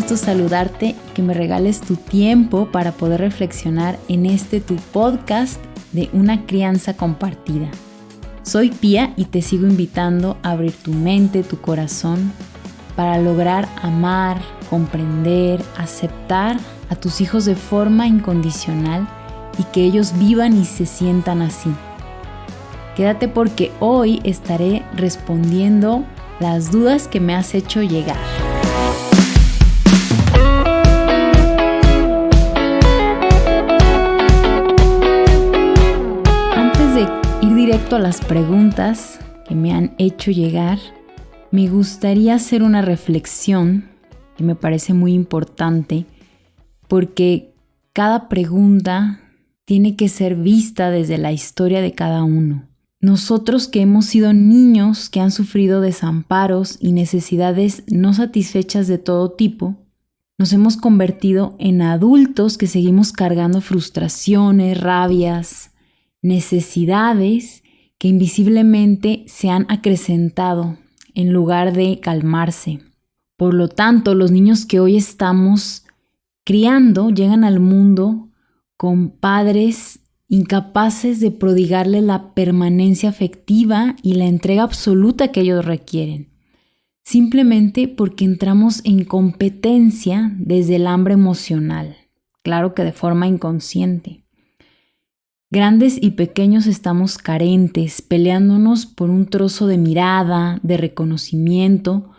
gusto saludarte y que me regales tu tiempo para poder reflexionar en tu podcast de una crianza compartida. Soy Pía y te sigo invitando a abrir tu mente, tu corazón, para lograr amar, comprender, aceptar a tus hijos de forma incondicional y que ellos vivan y se sientan así. Quédate porque hoy estaré respondiendo las dudas que me has hecho llegar. Antes de ir directo a las preguntas que me han hecho llegar, me gustaría hacer una reflexión que me parece muy importante porque cada pregunta tiene que ser vista desde la historia de cada uno. Nosotros que hemos sido niños que han sufrido desamparos y necesidades no satisfechas de todo tipo, nos hemos convertido en adultos que seguimos cargando frustraciones, rabias, necesidades que invisiblemente se han acrecentado en lugar de calmarse. Por lo tanto, los niños que hoy estamos criando llegan al mundo con padres incapaces de prodigarle la permanencia afectiva y la entrega absoluta que ellos requieren, simplemente porque entramos en competencia desde el hambre emocional, claro que de forma inconsciente. Grandes y pequeños estamos carentes, peleándonos por un trozo de mirada, de reconocimiento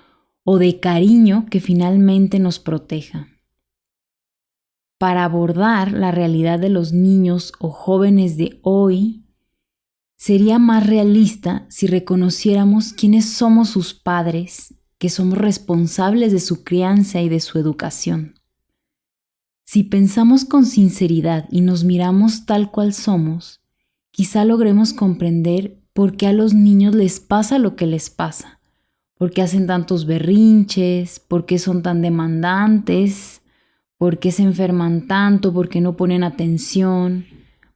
o de cariño que finalmente nos proteja. Para abordar la realidad de los niños o jóvenes de hoy, sería más realista si reconociéramos quiénes somos sus padres, que somos responsables de su crianza y de su educación. Si pensamos con sinceridad y nos miramos tal cual somos, quizá logremos comprender por qué a los niños les pasa lo que les pasa, por qué hacen tantos berrinches, por qué son tan demandantes, ¿por qué se enferman tanto? ¿Por qué no ponen atención?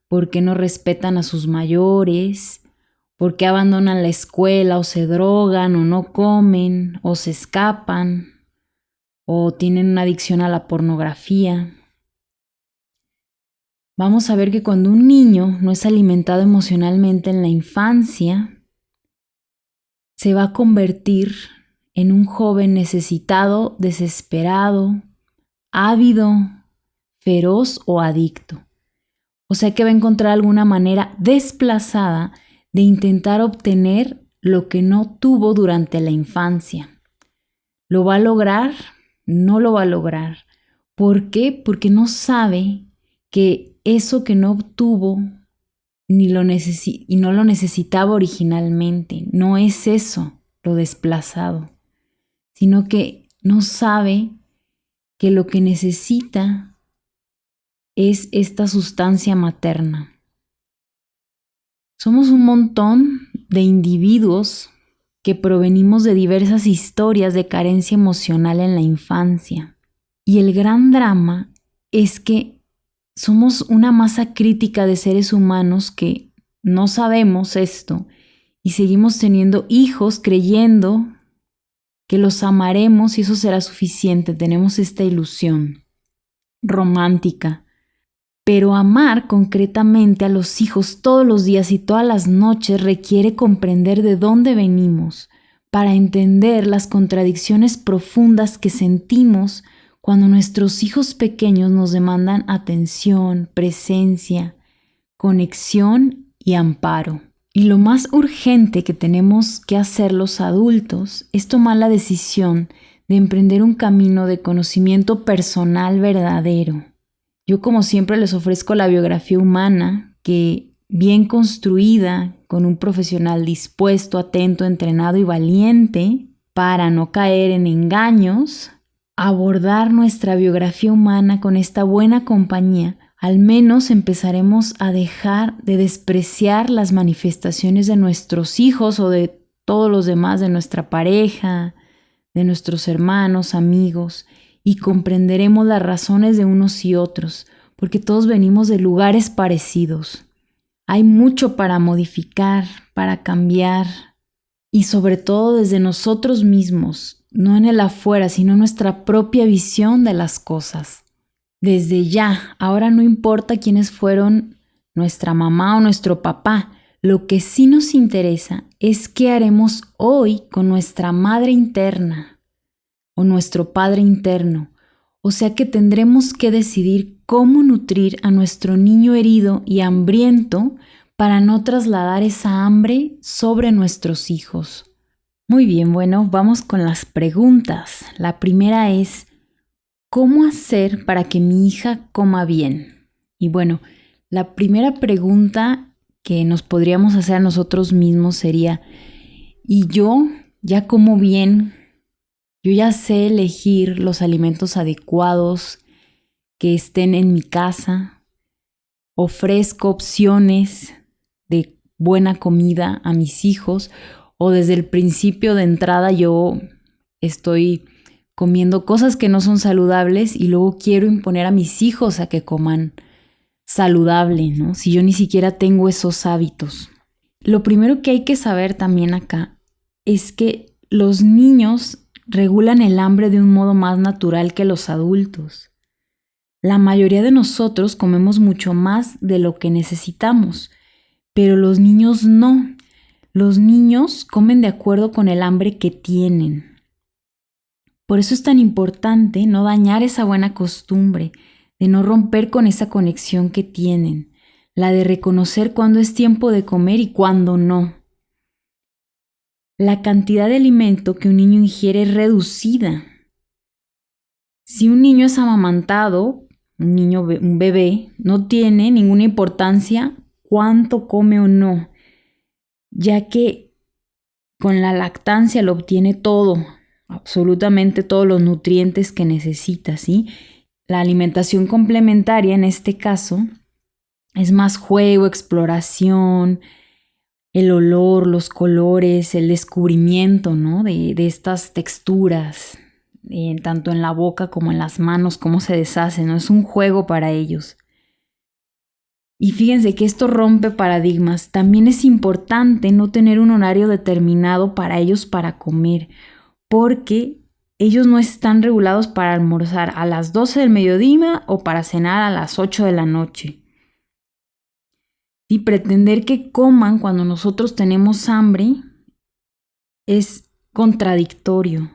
¿Por qué no respetan a sus mayores? ¿Por qué abandonan la escuela o se drogan o no comen o se escapan o tienen una adicción a la pornografía? Vamos a ver que cuando un niño no es alimentado emocionalmente en la infancia, se va a convertir en un joven necesitado, desesperado, ávido, feroz o adicto. O sea que va a encontrar alguna manera desplazada de intentar obtener lo que no tuvo durante la infancia. ¿Lo va a lograr? No lo va a lograr. ¿Por qué? Porque no sabe que eso que no obtuvo y no lo necesitaba originalmente. No es eso lo desplazado, sino que no sabe que lo que necesita es esta sustancia materna. Somos un montón de individuos que provenimos de diversas historias de carencia emocional en la infancia. Y el gran drama es que somos una masa crítica de seres humanos que no sabemos esto y seguimos teniendo hijos creyendo que los amaremos y eso será suficiente. Tenemos esta ilusión romántica. Pero amar concretamente a los hijos todos los días y todas las noches requiere comprender de dónde venimos para entender las contradicciones profundas que sentimos cuando nuestros hijos pequeños nos demandan atención, presencia, conexión y amparo. Y lo más urgente que tenemos que hacer los adultos es tomar la decisión de emprender un camino de conocimiento personal verdadero. Yo, como siempre, les ofrezco la biografía humana que, bien construida, con un profesional dispuesto, atento, entrenado y valiente, para no caer en engaños, abordar nuestra biografía humana con esta buena compañía. Al menos empezaremos a dejar de despreciar las manifestaciones de nuestros hijos o de todos los demás, de nuestra pareja, de nuestros hermanos, amigos, y comprenderemos las razones de unos y otros, porque todos venimos de lugares parecidos. Hay mucho para modificar, para cambiar, y sobre todo desde nosotros mismos, no en el afuera, sino nuestra propia visión de las cosas. Desde ya, ahora no importa quiénes fueron nuestra mamá o nuestro papá, lo que sí nos interesa es qué haremos hoy con nuestra madre interna o nuestro padre interno. O sea que tendremos que decidir cómo nutrir a nuestro niño herido y hambriento para no trasladar esa hambre sobre nuestros hijos. Muy bien, bueno, vamos con las preguntas. La primera es, ¿cómo hacer para que mi hija coma bien? Y bueno, la primera pregunta que nos podríamos hacer a nosotros mismos sería, ¿y yo ya como bien? Yo ya sé elegir los alimentos adecuados que estén en mi casa. Ofrezco opciones de buena comida a mis hijos o desde el principio de entrada yo estoy comiendo cosas que no son saludables y luego quiero imponer a mis hijos a que coman saludable, ¿no? Si yo ni siquiera tengo esos hábitos. Lo primero que hay que saber también acá es que los niños regulan el hambre de un modo más natural que los adultos. La mayoría de nosotros comemos mucho más de lo que necesitamos, pero los niños no. Los niños comen de acuerdo con el hambre que tienen. Por eso es tan importante no dañar esa buena costumbre, de no romper con esa conexión que tienen, la de reconocer cuándo es tiempo de comer y cuándo no. La cantidad de alimento que un niño ingiere es reducida. Si un niño es amamantado, un bebé, no tiene ninguna importancia cuánto come o no, ya que con la lactancia lo obtiene todo, absolutamente todos los nutrientes que necesita, ¿sí? La alimentación complementaria en este caso es más juego, exploración, el olor, los colores, el descubrimiento, ¿no? de estas texturas, tanto en la boca como en las manos, cómo se deshacen, ¿no? Es un juego para ellos. Y fíjense que esto rompe paradigmas. También es importante no tener un horario determinado para ellos para comer, porque ellos no están regulados para almorzar a las 12 del mediodía o para cenar a las 8 de la noche. Y pretender que coman cuando nosotros tenemos hambre es contradictorio,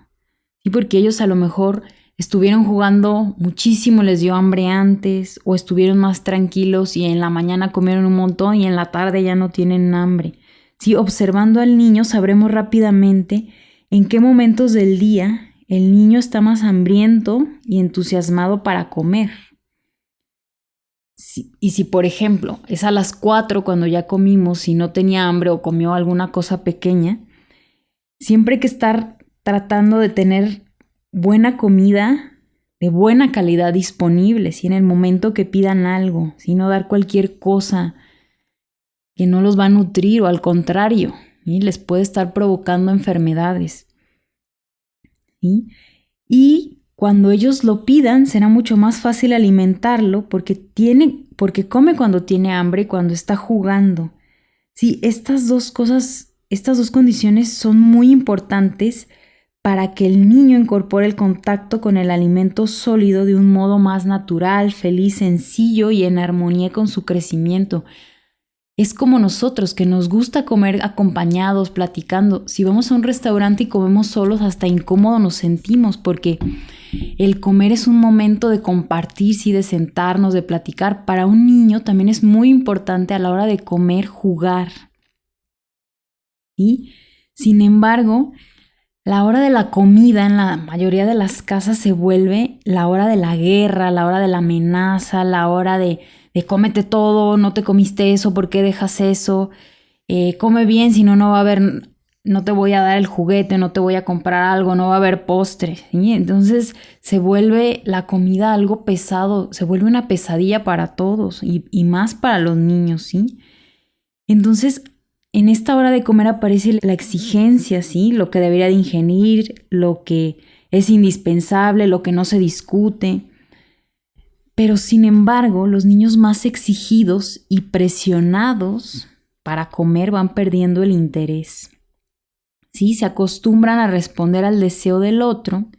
¿sí? Porque ellos a lo mejor estuvieron jugando muchísimo, les dio hambre antes, o estuvieron más tranquilos y en la mañana comieron un montón y en la tarde ya no tienen hambre. ¿Sí? Observando al niño sabremos rápidamente en qué momentos del día el niño está más hambriento y entusiasmado para comer. Y si, por ejemplo, es a las 4 cuando ya comimos y no tenía hambre o comió alguna cosa pequeña, siempre hay que estar tratando de tener buena comida de buena calidad disponible, ¿sí? En el momento que pidan algo, no dar cualquier cosa que no los va a nutrir o al contrario, ¿sí? Les puede estar provocando enfermedades, ¿sí? Y cuando ellos lo pidan, será mucho más fácil alimentarlo porque come cuando tiene hambre y cuando está jugando. Sí, estas dos condiciones son muy importantes para que el niño incorpore el contacto con el alimento sólido de un modo más natural, feliz, sencillo y en armonía con su crecimiento. Es como nosotros, que nos gusta comer acompañados, platicando. Si vamos a un restaurante y comemos solos, hasta incómodo nos sentimos, porque el comer es un momento de compartir, sí, de sentarnos, de platicar. Para un niño también es muy importante a la hora de comer, jugar. ¿Sí? Sin embargo, la hora de la comida en la mayoría de las casas se vuelve la hora de la guerra, la hora de la amenaza, la hora de cómete todo, no te comiste eso, ¿por qué dejas eso? Come bien, si no, no va a haber, no te voy a dar el juguete, no te voy a comprar algo, no va a haber postre, ¿sí? Entonces se vuelve la comida algo pesado, se vuelve una pesadilla para todos y más para los niños, ¿sí? Entonces, en esta hora de comer aparece la exigencia, ¿sí? Lo que debería de ingerir, lo que es indispensable, lo que no se discute. Pero sin embargo, los niños más exigidos y presionados para comer van perdiendo el interés. ¿sí? Se acostumbran a responder al deseo del otro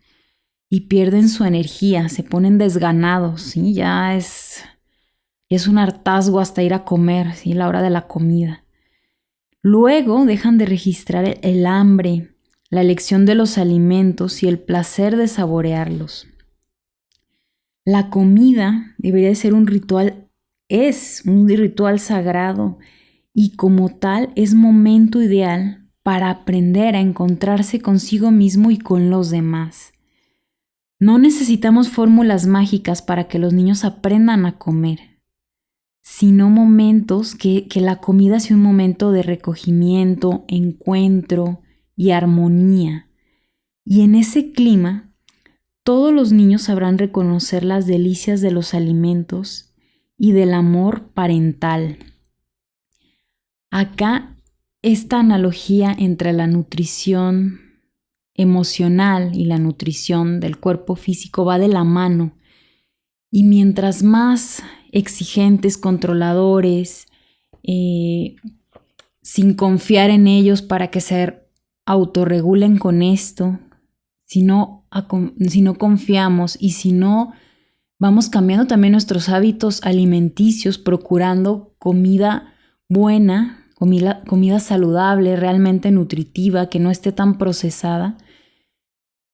y pierden su energía, se ponen desganados, ¿sí? Ya es un hartazgo hasta ir a comer, ¿sí? La hora de la comida. Luego dejan de registrar el hambre, la elección de los alimentos y el placer de saborearlos. La comida debería ser un ritual, es un ritual sagrado y como tal es momento ideal para aprender a encontrarse consigo mismo y con los demás. No necesitamos fórmulas mágicas para que los niños aprendan a comer, sino momentos que la comida sea un momento de recogimiento, encuentro y armonía. Y en ese clima, todos los niños sabrán reconocer las delicias de los alimentos y del amor parental. Acá, esta analogía entre la nutrición emocional y la nutrición del cuerpo físico va de la mano. Y mientras más exigentes, controladores, sin confiar en ellos para que se autorregulen con esto, si no confiamos y si no vamos cambiando también nuestros hábitos alimenticios, procurando comida buena, comida saludable, realmente nutritiva, que no esté tan procesada,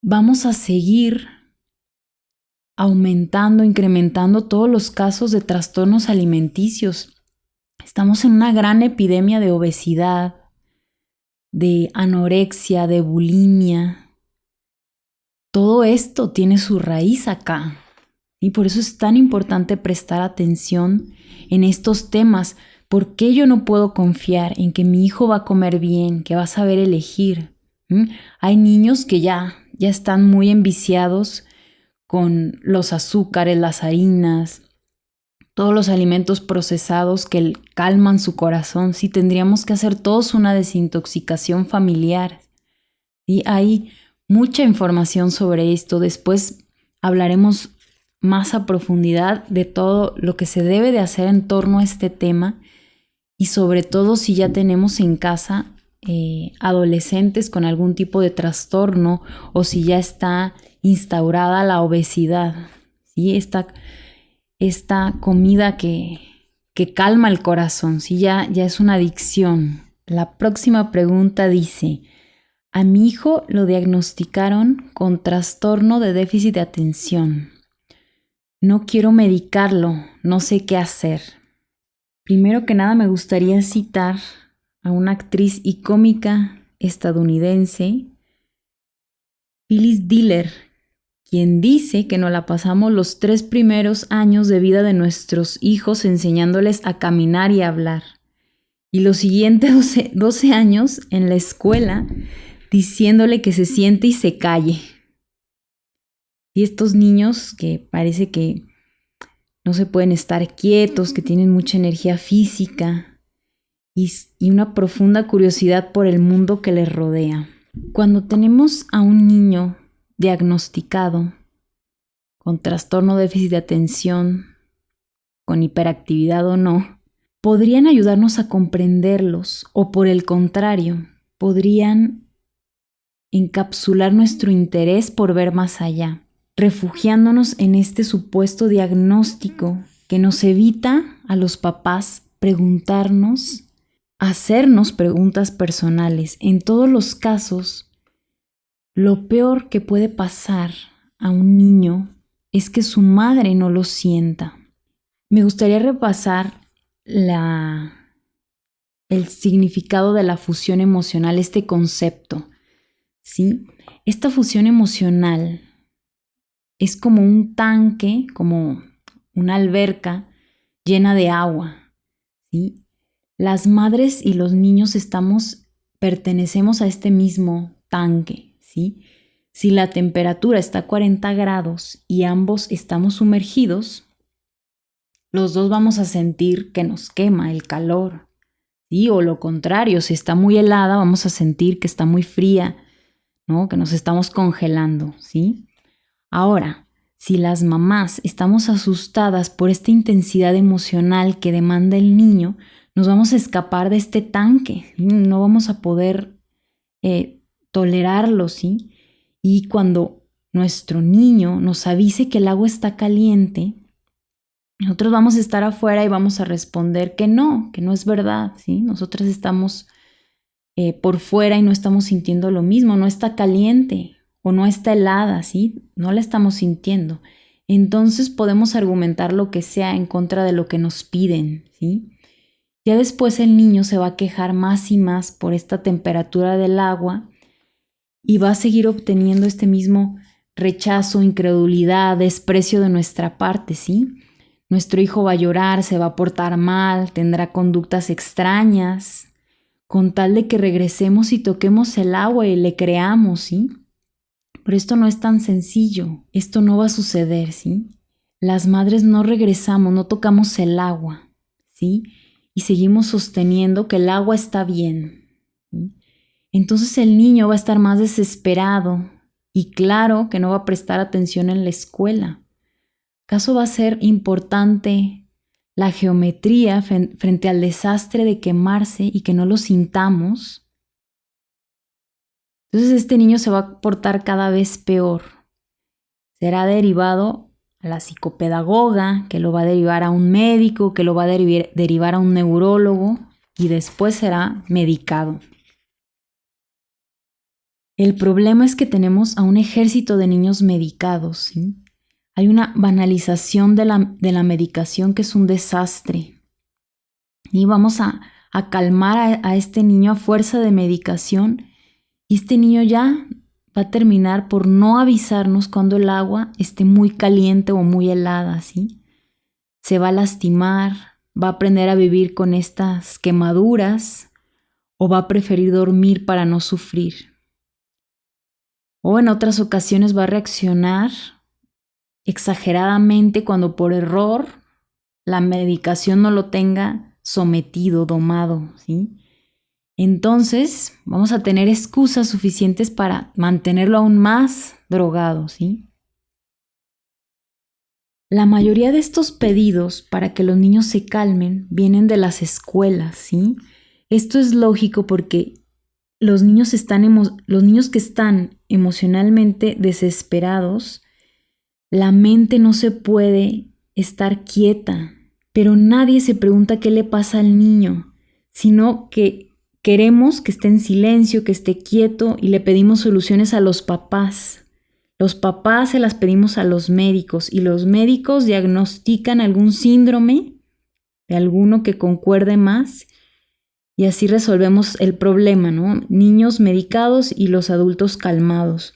vamos a seguir aumentando, incrementando todos los casos de trastornos alimenticios. Estamos en una gran epidemia de obesidad, de anorexia, de bulimia. Todo esto tiene su raíz acá. Y por eso es tan importante prestar atención en estos temas. ¿Por qué yo no puedo confiar en que mi hijo va a comer bien, que va a saber elegir? Hay niños que ya están muy enviciados con los azúcares, las harinas, todos los alimentos procesados que calman su corazón. Sí, tendríamos que hacer todos una desintoxicación familiar. Y hay mucha información sobre esto. Después hablaremos más a profundidad de todo lo que se debe de hacer en torno a este tema y sobre todo si ya tenemos en casa adolescentes con algún tipo de trastorno o si ya está instaurada la obesidad, ¿sí? Esta comida que calma el corazón, ¿sí? Ya es una adicción. La próxima pregunta dice: a mi hijo lo diagnosticaron con trastorno de déficit de atención. No quiero medicarlo, no sé qué hacer. Primero que nada me gustaría citar a una actriz y cómica estadounidense, Phyllis Diller, quien dice que nos la pasamos los 3 primeros años de vida de nuestros hijos enseñándoles a caminar y a hablar. Y los siguientes 12 años en la escuela diciéndole que se siente y se calle. Y estos niños que parece que no se pueden estar quietos, que tienen mucha energía física y una profunda curiosidad por el mundo que les rodea. Cuando tenemos a un niño diagnosticado con trastorno de déficit de atención, con hiperactividad o no, podrían ayudarnos a comprenderlos o por el contrario, podrían encapsular nuestro interés por ver más allá, refugiándonos en este supuesto diagnóstico que nos evita a los papás hacernos preguntas personales. En todos los casos, lo peor que puede pasar a un niño es que su madre no lo sienta. Me gustaría repasar el significado de la fusión emocional, este concepto, ¿sí? Esta fusión emocional es como un tanque, como una alberca llena de agua, ¿sí? Las madres y los niños pertenecemos a este mismo tanque, ¿sí? Si la temperatura está a 40 grados y ambos estamos sumergidos, los dos vamos a sentir que nos quema el calor, ¿sí? O lo contrario, si está muy helada, vamos a sentir que está muy fría, ¿no? Que nos estamos congelando, ¿sí? Ahora, si las mamás estamos asustadas por esta intensidad emocional que demanda el niño, nos vamos a escapar de este tanque, no vamos a poder tolerarlo, ¿sí? Y cuando nuestro niño nos avise que el agua está caliente, nosotros vamos a estar afuera y vamos a responder que no es verdad, ¿sí? Nosotras estamos por fuera y no estamos sintiendo lo mismo, no está caliente o no está helada, ¿sí? No la estamos sintiendo. Entonces podemos argumentar lo que sea en contra de lo que nos piden, ¿sí? Ya después el niño se va a quejar más y más por esta temperatura del agua y va a seguir obteniendo este mismo rechazo, incredulidad, desprecio de nuestra parte, ¿sí? Nuestro hijo va a llorar, se va a portar mal, tendrá conductas extrañas, con tal de que regresemos y toquemos el agua y le creamos, ¿sí? Pero esto no es tan sencillo, esto no va a suceder, ¿sí? Las madres no regresamos, no tocamos el agua, ¿sí? Y seguimos sosteniendo que el agua está bien, ¿sí? Entonces el niño va a estar más desesperado y claro que no va a prestar atención en la escuela. ¿Acaso va a ser importante la geometría frente al desastre de quemarse y que no lo sintamos? Entonces este niño se va a portar cada vez peor. Será derivado a la psicopedagoga, que lo va a derivar a un médico, que lo va a derivar a un neurólogo y después será medicado. El problema es que tenemos a un ejército de niños medicados, ¿sí? Hay una banalización de la medicación que es un desastre. Y vamos a calmar a este niño a fuerza de medicación. Y este niño ya va a terminar por no avisarnos cuando el agua esté muy caliente o muy helada, ¿sí? Se va a lastimar, va a aprender a vivir con estas quemaduras o va a preferir dormir para no sufrir. O en otras ocasiones va a reaccionar exageradamente cuando por error la medicación no lo tenga sometido, domado, ¿sí? Entonces vamos a tener excusas suficientes para mantenerlo aún más drogado, ¿sí? La mayoría de estos pedidos para que los niños se calmen vienen de las escuelas, ¿sí? Esto es lógico porque los niños que están emocionalmente desesperados, la mente no se puede estar quieta, pero nadie se pregunta qué le pasa al niño, sino que queremos que esté en silencio, que esté quieto y le pedimos soluciones a los papás. Los papás se las pedimos a los médicos y los médicos diagnostican algún síndrome de alguno que concuerde más y así resolvemos el problema, ¿no? Niños medicados y los adultos calmados.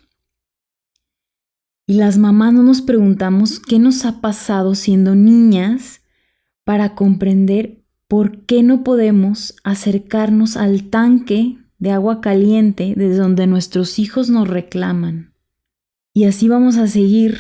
Y las mamás no nos preguntamos qué nos ha pasado siendo niñas para comprender por qué no podemos acercarnos al tanque de agua caliente desde donde nuestros hijos nos reclaman. Y así vamos a seguir,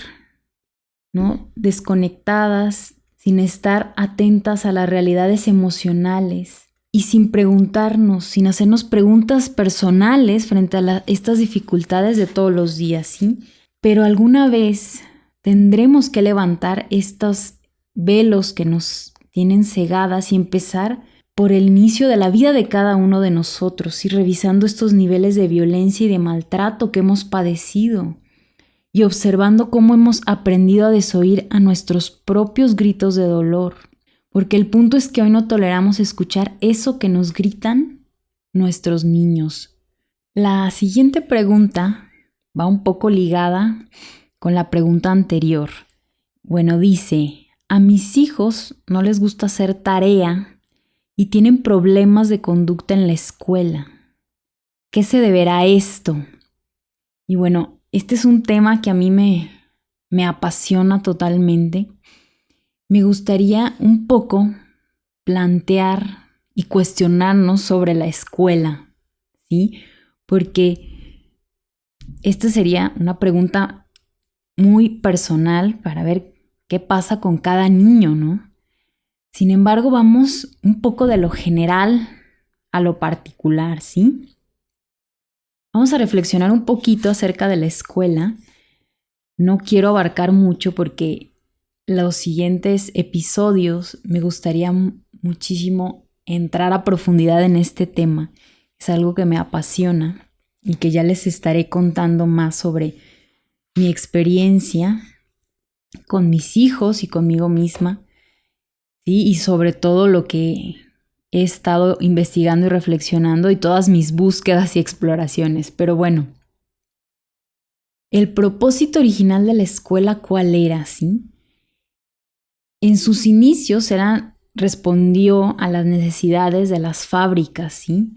¿no? Desconectadas, sin estar atentas a las realidades emocionales y sin preguntarnos, sin hacernos preguntas personales frente a estas dificultades de todos los días, ¿sí? Pero alguna vez tendremos que levantar estos velos que nos tienen cegadas y empezar por el inicio de la vida de cada uno de nosotros y revisando estos niveles de violencia y de maltrato que hemos padecido y observando cómo hemos aprendido a desoír a nuestros propios gritos de dolor. Porque el punto es que hoy no toleramos escuchar eso que nos gritan nuestros niños. La siguiente pregunta va un poco ligada con la pregunta anterior. Bueno, dice, a mis hijos no les gusta hacer tarea y tienen problemas de conducta en la escuela. ¿Qué se deberá a esto? Y bueno, este es un tema que a mí me apasiona totalmente. Me gustaría un poco plantear y cuestionarnos sobre la escuela, ¿sí? Porque esta sería una pregunta muy personal para ver qué pasa con cada niño, ¿no? Sin embargo, vamos un poco de lo general a lo particular, ¿sí? Vamos a reflexionar un poquito acerca de la escuela. No quiero abarcar mucho porque los siguientes episodios me gustaría muchísimo entrar a profundidad en este tema. Es algo que me apasiona. y que ya les estaré contando más sobre mi experiencia con mis hijos y conmigo misma, ¿sí? Y sobre todo lo que he estado investigando y reflexionando y todas mis búsquedas y exploraciones. Pero bueno, el propósito original de la escuela, ¿cuál era? ¿Sí? En sus inicios respondió a las necesidades de las fábricas, ¿sí?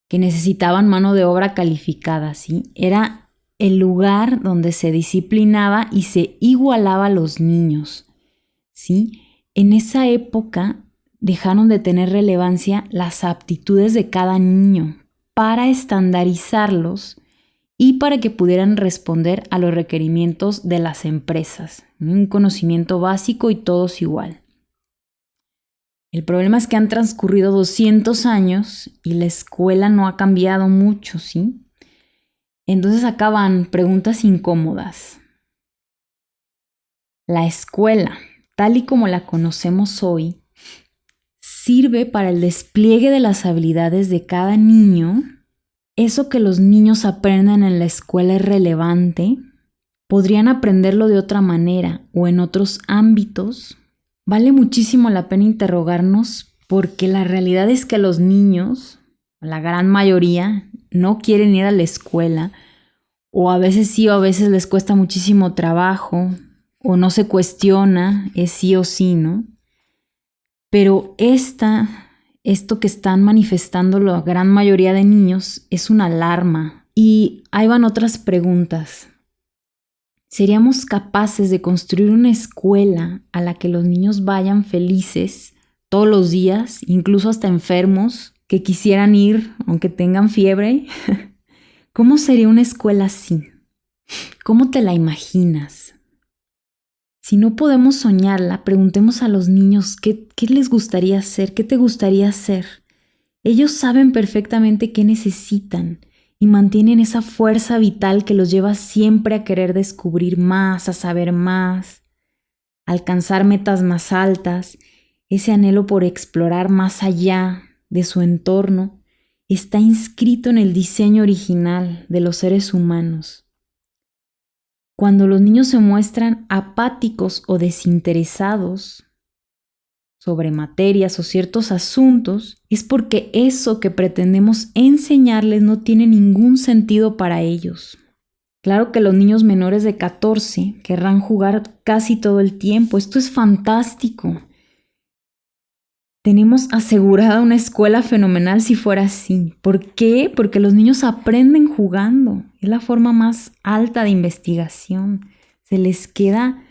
Que necesitaban mano de obra calificada, ¿sí? Era el lugar donde se disciplinaba y se igualaba a los niños, ¿sí? En esa época dejaron de tener relevancia las aptitudes de cada niño para estandarizarlos y para que pudieran responder a los requerimientos de las empresas. Un conocimiento básico y todos igual. El problema es que han transcurrido 200 años y la escuela no ha cambiado mucho, ¿sí? Entonces acá van preguntas incómodas. La escuela, tal y como la conocemos hoy, sirve para el despliegue de las habilidades de cada niño. ¿Eso que los niños aprenden en la escuela es relevante? ¿Podrían aprenderlo de otra manera o en otros ámbitos? Vale muchísimo la pena interrogarnos porque la realidad es que los niños, la gran mayoría, no quieren ir a la escuela o a veces sí o a veces les cuesta muchísimo trabajo o no se cuestiona, es sí o sí, ¿no? Pero esto que están manifestando la gran mayoría de niños es una alarma. Y ahí van otras preguntas. ¿Seríamos capaces de construir una escuela a la que los niños vayan felices todos los días, incluso hasta enfermos, que quisieran ir aunque tengan fiebre? ¿Cómo sería una escuela así? ¿Cómo te la imaginas? Si no podemos soñarla, preguntemos a los niños qué les gustaría hacer, qué te gustaría hacer. Ellos saben perfectamente qué necesitan y mantienen esa fuerza vital que los lleva siempre a querer descubrir más, a saber más, a alcanzar metas más altas. Ese anhelo por explorar más allá de su entorno está inscrito en el diseño original de los seres humanos. Cuando los niños se muestran apáticos o desinteresados sobre materias o ciertos asuntos, es porque eso que pretendemos enseñarles no tiene ningún sentido para ellos. Claro que los niños menores de 14 querrán jugar casi todo el tiempo. Esto es fantástico. Tenemos asegurada una escuela fenomenal si fuera así. ¿Por qué? Porque los niños aprenden jugando. Es la forma más alta de investigación. Se les queda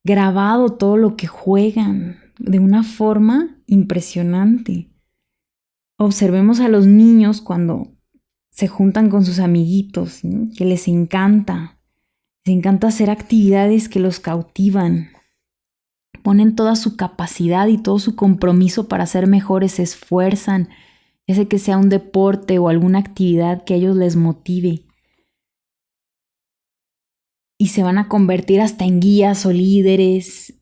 grabado todo lo que juegan de una forma impresionante. Observemos a los niños cuando se juntan con sus amiguitos, ¿sí? Que les encanta hacer actividades que los cautivan. Ponen toda su capacidad y todo su compromiso para ser mejores, se esfuerzan, ya sea que sea un deporte o alguna actividad que a ellos les motive. Y se van a convertir hasta en guías o líderes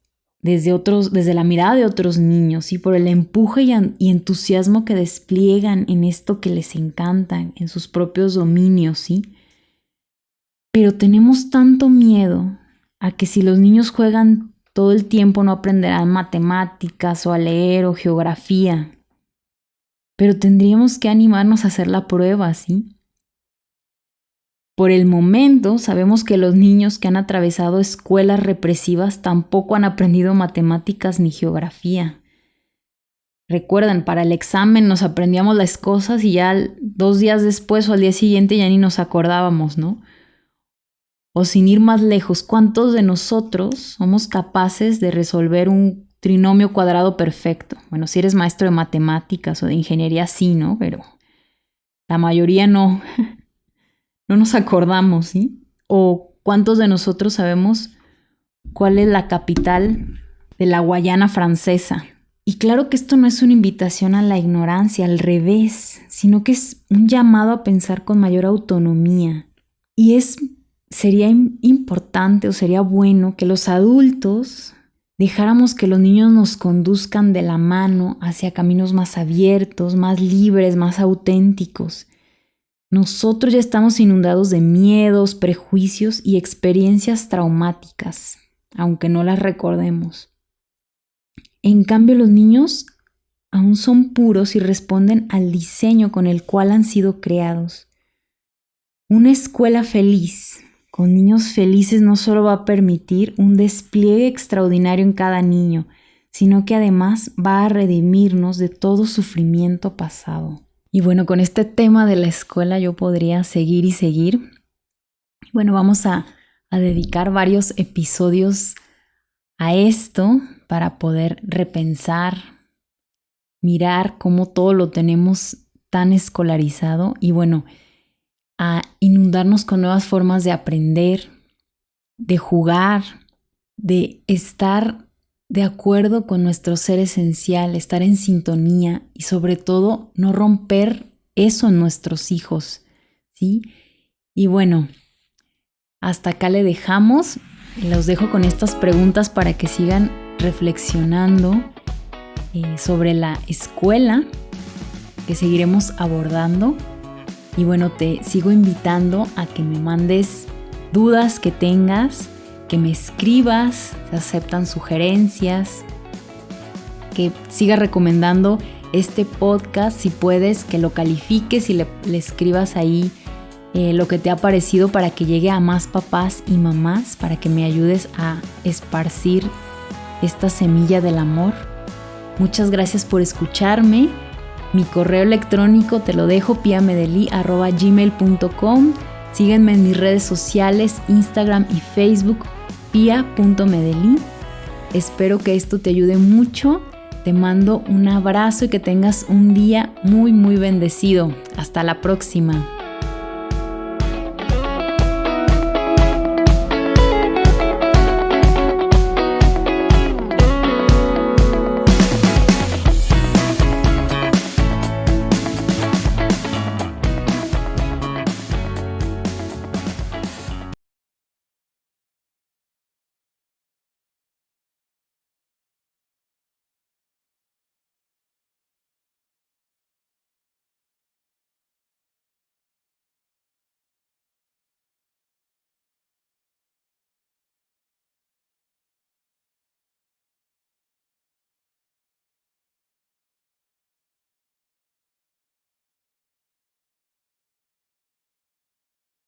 desde la mirada de otros niños, y por el empuje y entusiasmo que despliegan en esto que les encanta, en sus propios dominios, ¿sí? Pero tenemos tanto miedo a que si los niños juegan todo el tiempo no aprenderán matemáticas o a leer o geografía. Pero tendríamos que animarnos a hacer la prueba, ¿sí? Por el momento sabemos que los niños que han atravesado escuelas represivas tampoco han aprendido matemáticas ni geografía. Recuerdan, para el examen nos aprendíamos las cosas y ya 2 días después o al día siguiente ya ni nos acordábamos, ¿no? O sin ir más lejos, ¿cuántos de nosotros somos capaces de resolver un trinomio cuadrado perfecto? Bueno, si eres maestro de matemáticas o de ingeniería, sí, ¿no? Pero la mayoría no. No nos acordamos, ¿sí? O ¿cuántos de nosotros sabemos cuál es la capital de la Guayana Francesa? Y claro que esto no es una invitación a la ignorancia, al revés, sino que es un llamado a pensar con mayor autonomía. Y sería importante o sería bueno que los adultos dejáramos que los niños nos conduzcan de la mano hacia caminos más abiertos, más libres, más auténticos. nosotros ya estamos inundados de miedos, prejuicios y experiencias traumáticas, aunque no las recordemos. En cambio, los niños aún son puros y responden al diseño con el cual han sido creados. Una escuela feliz, con niños felices, no solo va a permitir un despliegue extraordinario en cada niño, sino que además va a redimirnos de todo sufrimiento pasado. Y bueno, con este tema de la escuela yo podría seguir y seguir. Bueno, vamos a dedicar varios episodios a esto para poder repensar, mirar cómo todo lo tenemos tan escolarizado y bueno, a inundarnos con nuevas formas de aprender, de jugar, de estar de acuerdo con nuestro ser esencial, estar en sintonía y sobre todo no romper eso en nuestros hijos, ¿sí? Y bueno, hasta acá le dejamos. Los dejo con estas preguntas para que sigan reflexionando sobre la escuela que seguiremos abordando. Y bueno, te sigo invitando a que me mandes dudas que tengas, que me escribas, se aceptan sugerencias, que sigas recomendando este podcast, si puedes, que lo califiques y le escribas ahí lo que te ha parecido para que llegue a más papás y mamás, para que me ayudes a esparcir esta semilla del amor. Muchas gracias por escucharme. Mi correo electrónico te lo dejo, piamedeli@gmail.com. Síguenme en mis redes sociales, Instagram y Facebook, pia.medeli. Espero que esto te ayude mucho. Te mando un abrazo y que tengas un día muy, muy bendecido. Hasta la próxima.